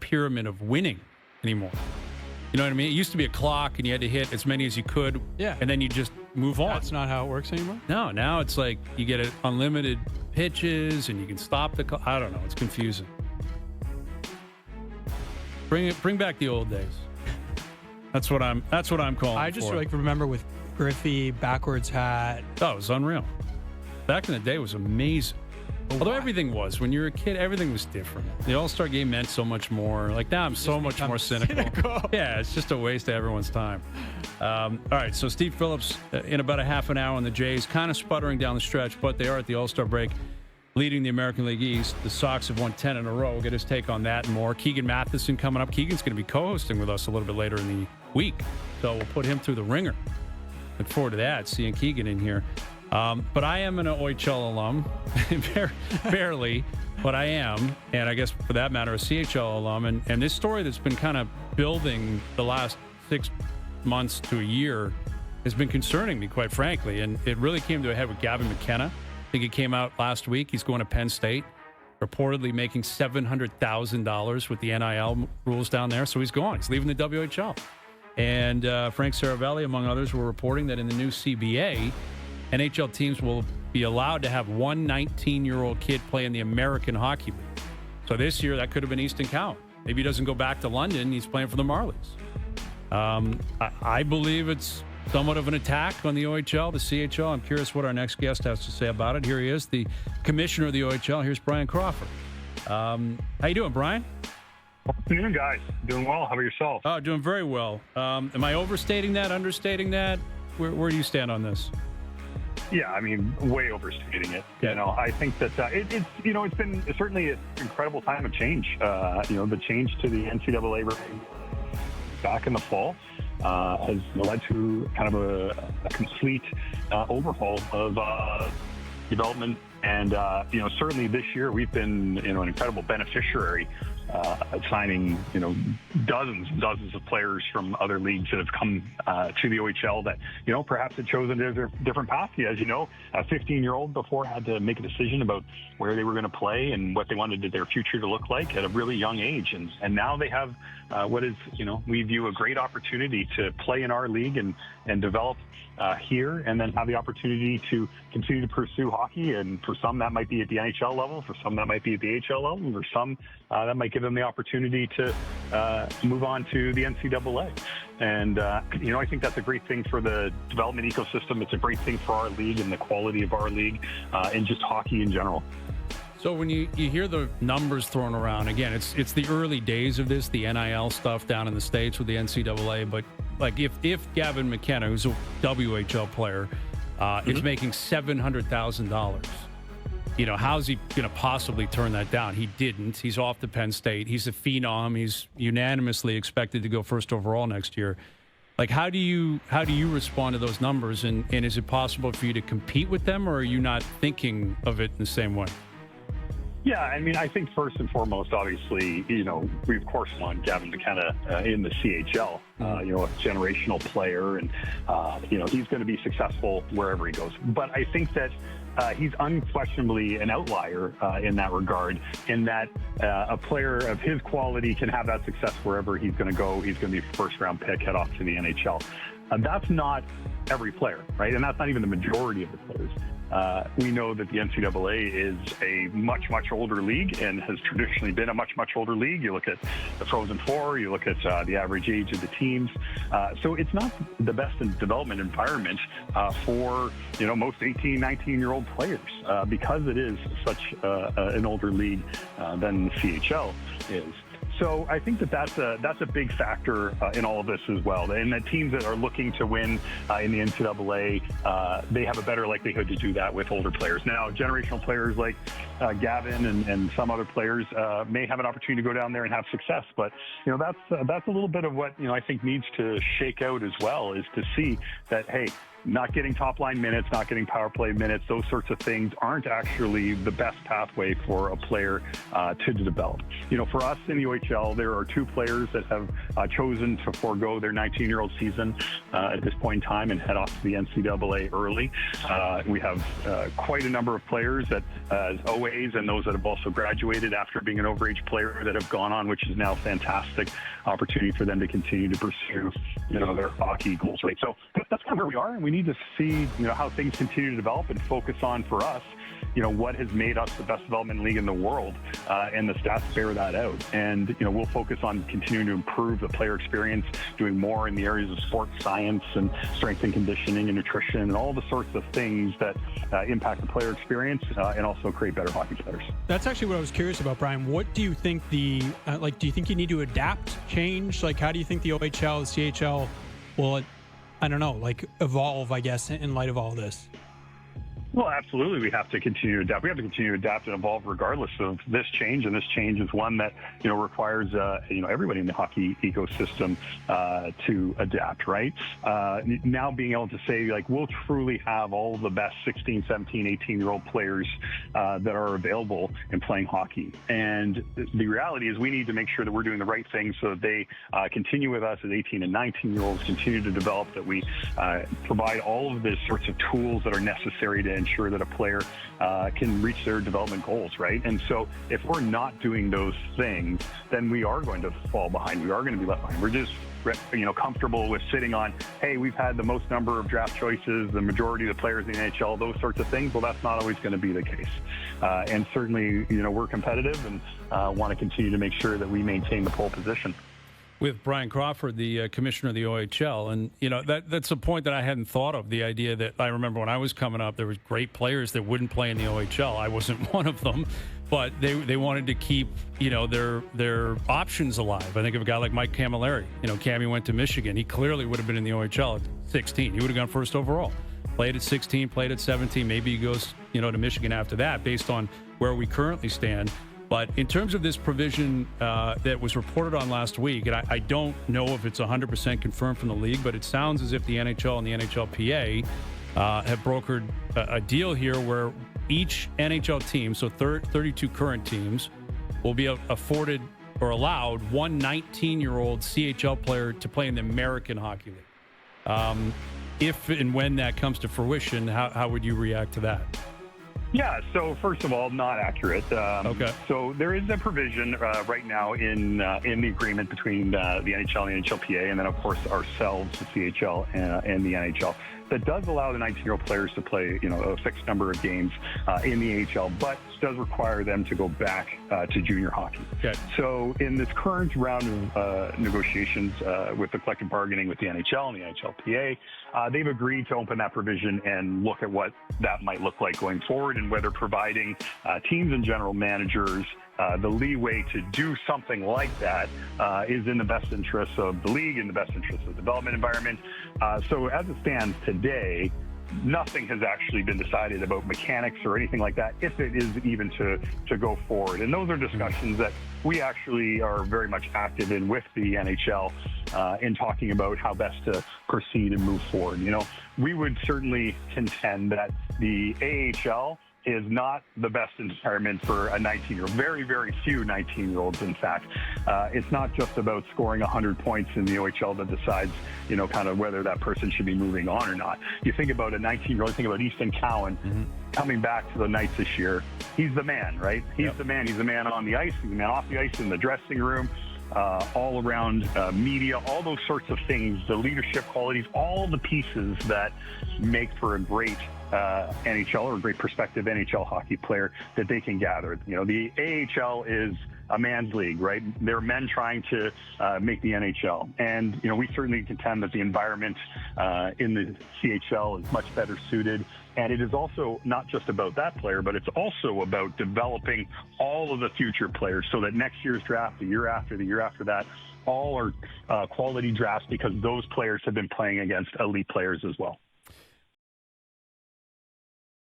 pyramid of winning anymore. You know what I mean? It used to be a clock, and you had to hit as many as you could, and then you just move on. That's not how it works anymore? No, now it's like you get unlimited pitches, and you can stop the clock. I don't know. It's confusing. Bring back the old days. That's what I'm calling I just for. remember with Griffey, backwards hat. Oh, it was unreal. Back in the day, it was amazing. Although everything was. When you were a kid, everything was different. The All-Star game meant so much more. Like now I'm so much more cynical. Yeah, it's just a waste of everyone's time. All right, so Steve Phillips in about a half an hour on the Jays, kind of sputtering down the stretch, but they are at the All-Star break leading the American League East. The Sox have won 10 in a row. We'll get his take on that and more. Keegan Matheson coming up. Keegan's going to be co-hosting with us a little bit later in the week, so we'll put him through the ringer. Look forward to that, seeing Keegan in here. But I am an OHL alum, barely, but I am, and I guess for that matter, a CHL alum. And this story that's been kind of building the last 6 months to a year has been concerning me, quite frankly. And it really came to a head with Gavin McKenna. I think it came out last week. He's going to Penn State, reportedly making $700,000 with the NIL rules down there. So he's gone. He's leaving the WHL. And Frank Saravelli, among others, were reporting that in the new CBA, NHL teams will be allowed to have one 19-year-old kid play in the American Hockey League. So this year, that could have been Easton Cowan. Maybe he doesn't go back to London. He's playing for the Marlies. I believe it's somewhat of an attack on the OHL, the CHL. I'm curious what our next guest has to say about it. Here he is, the commissioner of the OHL. Here's Brian Crawford. How you doing, Brian? Afternoon, guys. Doing well. How about yourself? Oh, doing very well. Am I overstating that, understating that? Where do you stand on this? Yeah, I mean, way overstating it. Yeah. You know, I think that it's been certainly an incredible time of change. The change to the NCAA rating back in the fall has led to kind of a complete overhaul of development. And, certainly this year we've been, an incredible beneficiary signing, dozens and dozens of players from other leagues that have come to the OHL that, perhaps had chosen a different path. As you know, a 15-year-old before had to make a decision about where they were going to play and what they wanted their future to look like at a really young age. And now they have what is, we view a great opportunity to play in our league and develop here, and then have the opportunity to continue to pursue hockey. And for some, that might be at the NHL level. For some, that might be at the AHL level. And for some, that might give them the opportunity to move on to the NCAA. And, I think that's a great thing for the development ecosystem. It's a great thing for our league and the quality of our league and just hockey in general. So when you hear the numbers thrown around, again, it's the early days of this, the NIL stuff down in the States with the NCAA. But like if Gavin McKenna, who's a WHL player, is making $700,000, how's he going to possibly turn that down? He didn't. He's off to Penn State. He's a phenom. He's unanimously expected to go first overall next year. Like, how do you respond to those numbers? And is it possible for you to compete with them, or are you not thinking of it in the same way? Yeah, I mean, I think first and foremost, obviously, we of course want Gavin McKenna in the CHL, a generational player, and, he's going to be successful wherever he goes. But I think that he's unquestionably an outlier in that regard, in that a player of his quality can have that success wherever he's going to go. He's going to be a first-round pick, head off to the NHL. That's not every player, right? And that's not even the majority of the players. We know that the NCAA is a much, much older league and has traditionally been a much, much older league. You look at the Frozen Four, you look at the average age of the teams. So it's not the best development environment for, most 18, 19-year-old players because it is such an older league than the CHL is. So I think that's a big factor in all of this as well. And the teams that are looking to win in the NCAA, they have a better likelihood to do that with older players. Now, generational players like Gavin and some other players may have an opportunity to go down there and have success. But that's a little bit of what I think needs to shake out as well, is to see that, hey, not getting top line minutes, not getting power play minutes, those sorts of things aren't actually the best pathway for a player to develop. For us in the OHL, there are 2 players that have chosen to forego their 19-year-old season at this point in time and head off to the NCAA early. We have quite a number of players that as OAs and those that have also graduated after being an overage player that have gone on, which is now a fantastic opportunity for them to continue to pursue, their hockey goals, right? So that's kind of where we are, and we need to see, how things continue to develop and focus on, for us, what has made us the best development league in the world, and the stats bear that out. And, we'll focus on continuing to improve the player experience, doing more in the areas of sports science and strength and conditioning and nutrition and all the sorts of things that impact the player experience and also create better hockey players. That's actually what I was curious about, Brian. What do you think do you think you need to adapt, change? How do you think the OHL, the CHL will, evolve, I guess, in light of all this? Well, absolutely. We have to continue to adapt. We have to continue to adapt and evolve regardless of this change. And this change is one that, requires, everybody in the hockey ecosystem to adapt, right? Now being able to say, we'll truly have all the best 16, 17, 18-year-old players that are available and playing hockey. And the reality is we need to make sure that we're doing the right things so that they continue with us as 18 and 19-year-olds, continue to develop, that we provide all of the sorts of tools that are necessary to ensure that a player can reach their development goals, right? And so if we're not doing those things, then we are going to fall behind. We are going to be left behind. We're just comfortable with sitting on, hey, we've had the most number of draft choices, the majority of the players in the NHL, those sorts of things. Well, that's not always going to be the case. And certainly, we're competitive and want to continue to make sure that we maintain the pole position. With Brian Crawford, the commissioner of the OHL. And, that's a point that I hadn't thought of, the idea that I remember when I was coming up, there was great players that wouldn't play in the OHL. I wasn't one of them, but they wanted to keep, their options alive. I think of a guy like Mike Camilleri. Cammy went to Michigan. He clearly would have been in the OHL at 16. He would have gone first overall. Played at 16, played at 17. Maybe he goes, to Michigan after that based on where we currently stand. But in terms of this provision that was reported on last week, and I don't know if it's 100% confirmed from the league, but it sounds as if the NHL and the NHLPA have brokered a deal here where each NHL team, so 32 current teams, will be afforded or allowed one 19-year-old CHL player to play in the American Hockey League. If and when that comes to fruition, how would you react to that? Yeah, so first of all, not accurate. Okay. So there is a provision right now in the agreement between the NHL and the NHLPA, and then, of course, ourselves, the CHL and the NHL, that does allow the 19-year-old players to play, a fixed number of games in the AHL, but does require them to go back to junior hockey. Okay. So in this current round of negotiations with the collective bargaining with the NHL and the NHLPA, they've agreed to open that provision and look at what that might look like going forward, and whether providing teams and general managers the leeway to do something like that is in the best interests of the league, in the best interests of the development environment. So as it stands today, nothing has actually been decided about mechanics or anything like that, if it is even to go forward. And those are discussions that we actually are very much active in with the NHL in talking about how best to proceed and move forward. We would certainly contend that the AHL is not the best environment for a 19-year-old. Very, very few 19-year-olds, in fact. It's not just about scoring 100 points in the OHL that decides, kind of whether that person should be moving on or not. You think about a 19-year-old, think about Easton Cowan coming back to the Knights this year. He's the man, right? He's the man. He's the man on the ice. He's the man off the ice, in the dressing room. All around media, all those sorts of things, the leadership qualities, all the pieces that make for a great NHL or a great prospective NHL hockey player that they can gather. The AHL is a man's league, right? There are men trying to make the NHL. And, we certainly contend that the environment in the CHL is much better suited. And it is also not just about that player, but it's also about developing all of the future players so that next year's draft, the year after that, all are quality drafts, because those players have been playing against elite players as well.